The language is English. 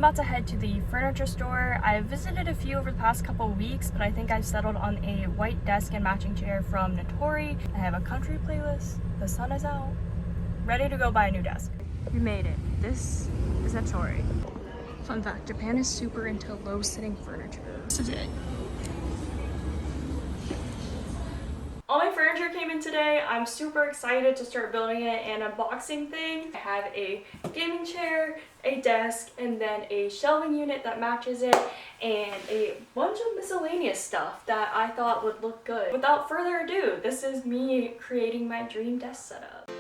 about to head to the furniture store. I've visited a few over the past couple weeks, but I think I've settled on a white desk and matching chair from Nitori. I have a country playlist, the sun is out, ready to go buy a new desk. We made it. This is Nitori. Fun fact, Japan is super into low-sitting furniture. This is it. All my furniture came in today. I'm super excited to start building it and unboxing things. I have a gaming chair, a desk, and then a shelving unit that matches it, and a bunch of miscellaneous stuff that I thought would look good. Without further ado, this is me creating my dream desk setup.